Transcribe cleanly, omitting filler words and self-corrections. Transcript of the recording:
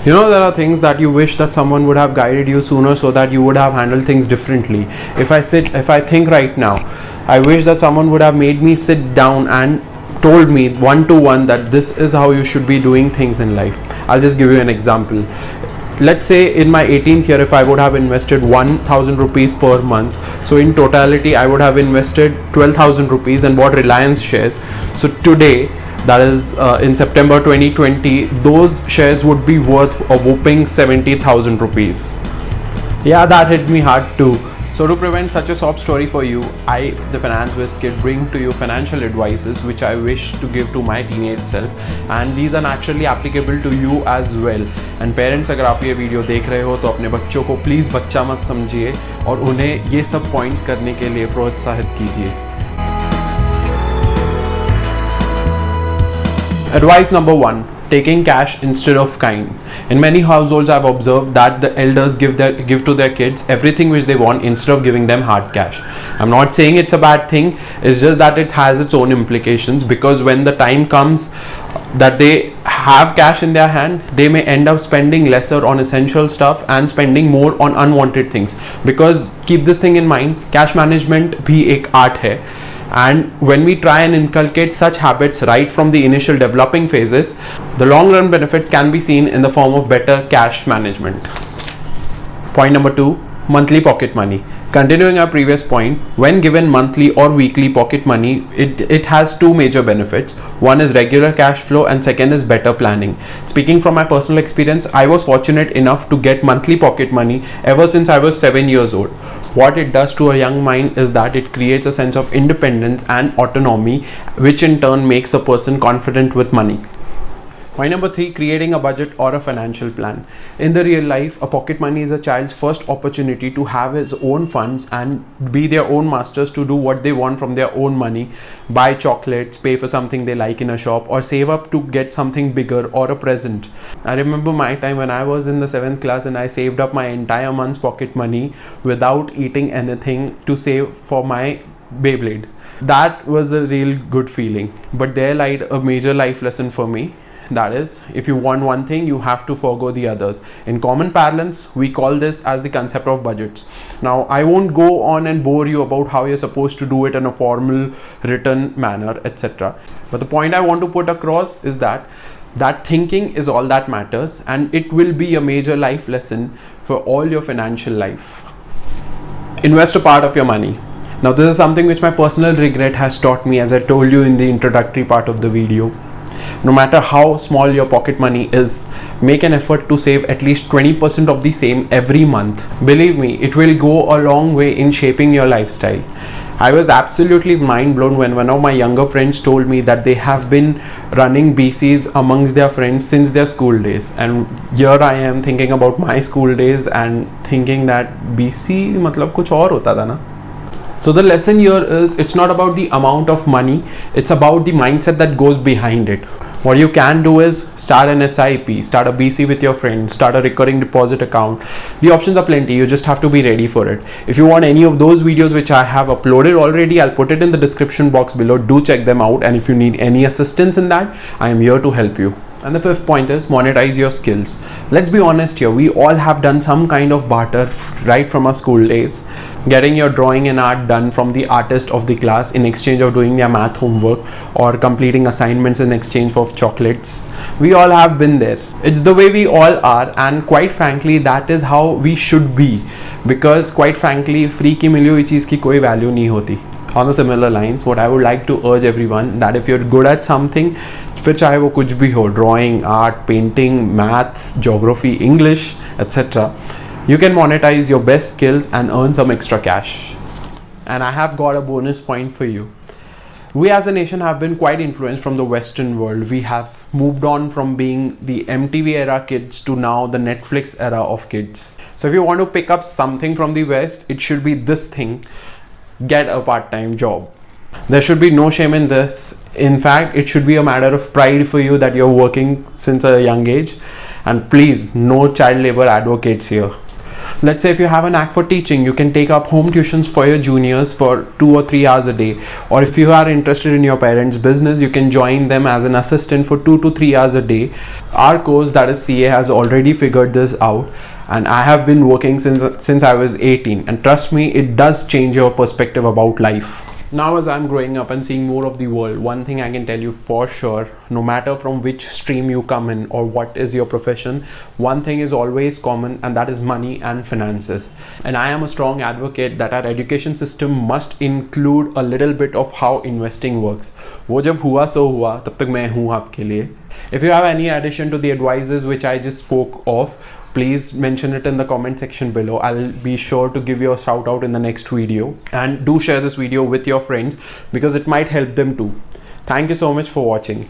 You know, there are things that you wish that someone would have guided you sooner so that you would have handled things differently. If I think right now, I wish that someone would have made me sit down and told me one-to-one that this is how you should be doing things in life. I'll just give you an example. Let's say in my 18th year, if I would have invested 1000 rupees per month, so in totality I would have invested 12,000 rupees and bought Reliance shares. So today, that is in September 2020, those shares would be worth a whopping 70,000 rupees. Yeah, that hit me hard too. So to prevent such a sob story for you, I, the Finance Whiz Kid, bring to you financial advices which I wish to give to my teenage self, and these are naturally applicable to you as well. And parents, अगर आप ये video देख रहे हो तो अपने बच्चों को प्लीज़ बच्चा मत समझिए और उन्हें ये सब पॉइंट्स करने के लिए प्रोत्साहित कीजिए. Advice number 1. Taking cash instead of kind. In many households, I've observed that the elders give to their kids everything which they want instead of giving them hard cash. I'm not saying it's a bad thing, it's just that it has its own implications, because when the time comes that they have cash in their hand, they may end up spending lesser on essential stuff and spending more on unwanted things. Because keep this thing in mind, cash management bhi ek art hai. And when we try and inculcate such habits right from the initial developing phases, the long run benefits can be seen in the form of better cash management. Point number 2, monthly pocket money. Continuing our previous point, when given monthly or weekly pocket money, it has two major benefits. One is regular cash flow and second is better planning. Speaking from my personal experience, I was fortunate enough to get monthly pocket money ever since I was 7 years old. What it does to a young mind is that it creates a sense of independence and autonomy, which in turn makes a person confident with money. Point number 3, creating a budget or a financial plan. In the real life, a pocket money is a child's first opportunity to have his own funds and be their own masters, to do what they want from their own money, buy chocolates, pay for something they like in a shop, or save up to get something bigger or a present. I remember my time when I was in the 7th class and I saved up my entire month's pocket money without eating anything to save for my Beyblade. That was a real good feeling. But there lied a major life lesson for me. That is, if you want one thing, you have to forego the others. In common parlance, we call this as the concept of budgets. Now, I won't go on and bore you about how you're supposed to do it in a formal, written manner, etc. But the point I want to put across is that thinking is all that matters, and it will be a major life lesson for all your financial life. Invest a part of your money. Now, this is something which my personal regret has taught me, as I told you in the introductory part of the video. No matter how small your pocket money is, make an effort to save at least 20% of the same every month. Believe me, it will go a long way in shaping your lifestyle. I was absolutely mind blown when one of my younger friends told me that they have been running BCs amongst their friends since their school days. And here I am thinking about my school days and thinking that BC मतलब कुछ और होता था ना. So the lesson here is, it's not about the amount of money, it's about the mindset that goes behind it. What you can do is start an SIP, start a BC with your friends, start a recurring deposit account. The options are plenty, you just have to be ready for it. If you want any of those videos which I have uploaded already, I'll put it in the description box below. Do check them out, and if you need any assistance in that, I am here to help you. And the 5th point is monetize your skills. Let's be honest here, we all have done some kind of barter right from our school days. Getting your drawing and art done from the artist of the class in exchange of doing their math homework, or completing assignments in exchange for chocolates. We all have been there. It's the way we all are, and quite frankly, that is how we should be. Because quite frankly, free की मिली हुई चीज़ की कोई value नहीं होती. On the similar lines, what I would like to urge everyone, that if you're good at something, फिर चाहे वो कुछ भी हो, drawing, art, painting, math, geography, English, etc., you can monetize your best skills and earn some extra cash. And I have got a bonus point for you. We as a nation have been quite influenced from the Western world. We have moved on from being the MTV era kids to now the Netflix era of kids. So if you want to pick up something from the West, it should be this thing: get a part-time job. There should be no shame in this. In fact, it should be a matter of pride for you that you're working since a young age. And please, no child labor advocates here. Let's say if you have a knack for teaching, you can take up home tuitions for your juniors for 2 or 3 hours a day. Or if you are interested in your parents' business, you can join them as an assistant for 2 to 3 hours a day. Our course, that is CA, has already figured this out, and I have been working since I was 18, and trust me, it does change your perspective about life. Now, as I'm growing up and seeing more of the world, one thing I can tell you for sure, no matter from which stream you come in or what is your profession, one thing is always common, and that is money and finances. And I am a strong advocate that our education system must include a little bit of how investing works. वो जब हुआ सो हुआ, तब तक मैं हूँ आपके लिए. If you have any addition to the advices which I just spoke of, please mention it in the comment section below. I'll be sure to give you a shout out in the next video, and do share this video with your friends because it might help them too. Thank you so much for watching.